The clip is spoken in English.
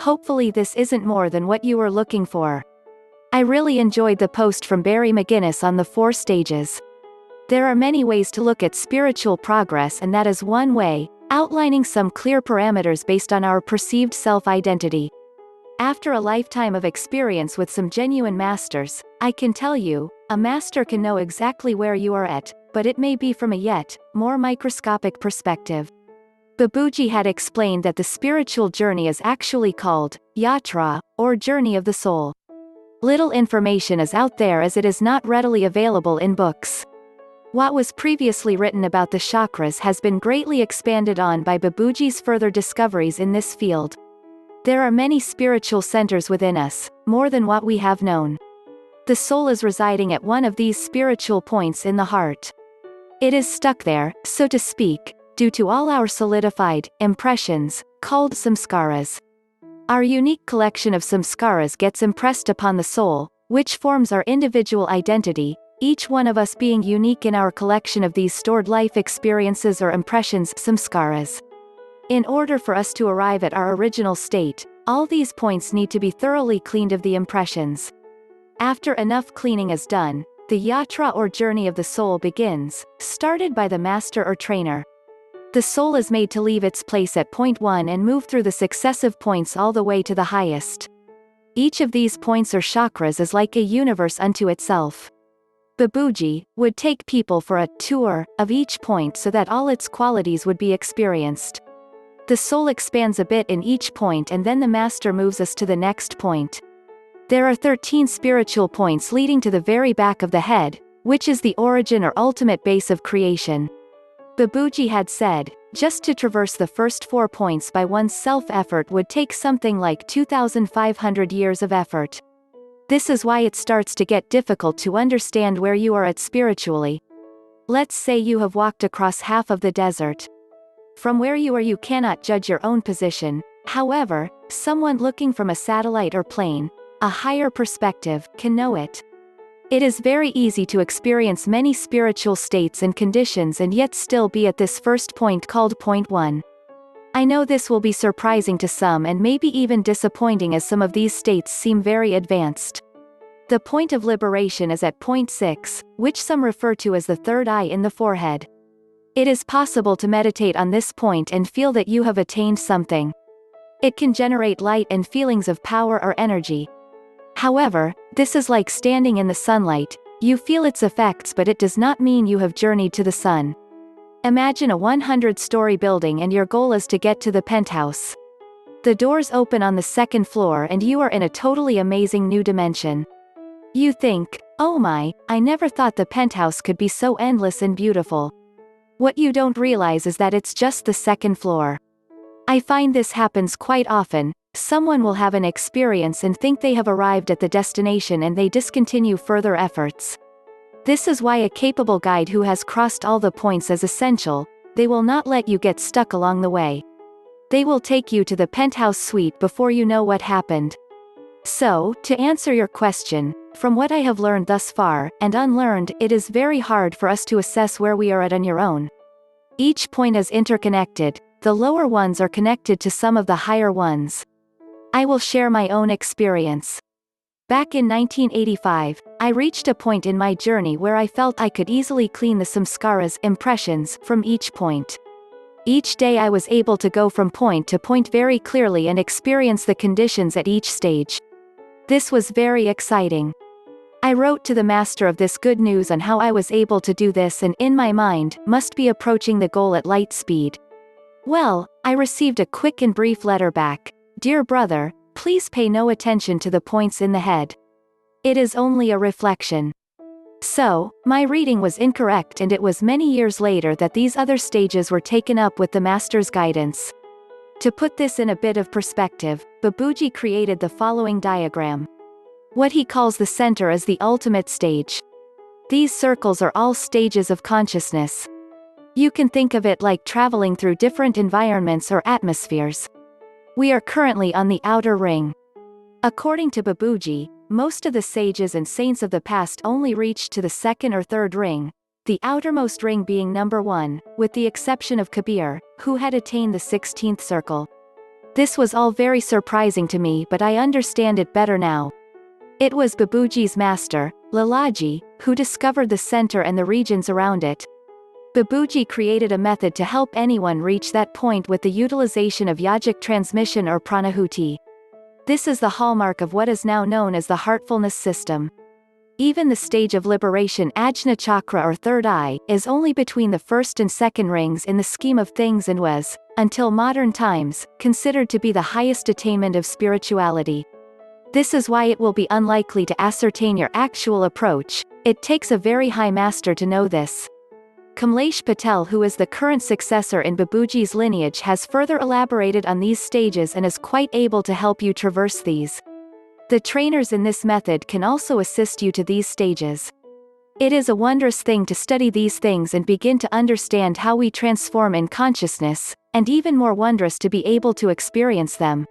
Hopefully this isn't more than what you were looking for. I really enjoyed the post from Barry McGuinness on the 4 stages. There are many ways to look at spiritual progress, and that is one way, outlining some clear parameters based on our perceived self-identity. After a lifetime of experience with some genuine masters, I can tell you, a master can know exactly where you are at, but it may be from a yet more microscopic perspective. Babuji had explained that the spiritual journey is actually called yatra, or journey of the soul. Little information is out there as it is not readily available in books. What was previously written about the chakras has been greatly expanded on by Babuji's further discoveries in this field. There are many spiritual centers within us, more than what we have known. The soul is residing at one of these spiritual points in the heart. It is stuck there, so to speak, due to all our solidified impressions, called samskaras. Our unique collection of samskaras gets impressed upon the soul, which forms our individual identity, each one of us being unique in our collection of these stored life experiences or impressions, samskaras. In order for us to arrive at our original state, all these points need to be thoroughly cleaned of the impressions. After enough cleaning is done, the yatra or journey of the soul begins, started by the master or trainer. The soul is made to leave its place at point 1 and move through the successive points all the way to the highest. Each of these points or chakras is like a universe unto itself. Babuji would take people for a tour of each point so that all its qualities would be experienced. The soul expands a bit in each point and then the master moves us to the next point. There are 13 spiritual points leading to the very back of the head, which is the origin or ultimate base of creation. Babuji had said, just to traverse the first 4 points by one's self-effort would take something like 2,500 years of effort. This is why it starts to get difficult to understand where you are at spiritually. Let's say you have walked across half of the desert. From where you are you cannot judge your own position, however, someone looking from a satellite or plane, a higher perspective, can know it. It is very easy to experience many spiritual states and conditions and yet still be at this first point called point 1. I know this will be surprising to some and maybe even disappointing as some of these states seem very advanced. The point of liberation is at point 6, which some refer to as the third eye in the forehead. It is possible to meditate on this point and feel that you have attained something. It can generate light and feelings of power or energy. However, this is like standing in the sunlight, you feel its effects but it does not mean you have journeyed to the sun. Imagine a 100-story building and your goal is to get to the penthouse. The doors open on the 2nd floor and you are in a totally amazing new dimension. You think, oh my, I never thought the penthouse could be so endless and beautiful. What you don't realize is that it's just the 2nd floor. I find this happens quite often. Someone will have an experience and think they have arrived at the destination and they discontinue further efforts. This is why a capable guide who has crossed all the points is essential. They will not let you get stuck along the way. They will take you to the penthouse suite before you know what happened. So, to answer your question, from what I have learned thus far, and unlearned, it is very hard for us to assess where we are at on your own. Each point is interconnected, the lower ones are connected to some of the higher ones. I will share my own experience. Back in 1985, I reached a point in my journey where I felt I could easily clean the samskaras impressions from each point. Each day I was able to go from point to point very clearly and experience the conditions at each stage. This was very exciting. I wrote to the master of this good news on how I was able to do this and in my mind, must be approaching the goal at light speed. Well, I received a quick and brief letter back. Dear brother, please pay no attention to the points in the head. It is only a reflection. So, my reading was incorrect and it was many years later that these other stages were taken up with the master's guidance. To put this in a bit of perspective, Babuji created the following diagram. What he calls the center is the ultimate stage. These circles are all stages of consciousness. You can think of it like traveling through different environments or atmospheres. We are currently on the outer ring. According to Babuji, most of the sages and saints of the past only reached to the 2nd or 3rd ring, the outermost ring being number 1, with the exception of Kabir, who had attained the 16th circle. This was all very surprising to me, but I understand it better now. It was Babuji's master, Lalaji, who discovered the center and the regions around it. Babuji created a method to help anyone reach that point with the utilization of yogic transmission or pranahuti. This is the hallmark of what is now known as the heartfulness system. Even the stage of liberation, Ajna Chakra or third eye, is only between the first and second rings in the scheme of things and was, until modern times, considered to be the highest attainment of spirituality. This is why it will be unlikely to ascertain your actual approach. It takes a very high master to know this. Kamlesh Patel, who is the current successor in Babuji's lineage, has further elaborated on these stages and is quite able to help you traverse these. The trainers in this method can also assist you to these stages. It is a wondrous thing to study these things and begin to understand how we transform in consciousness, and even more wondrous to be able to experience them.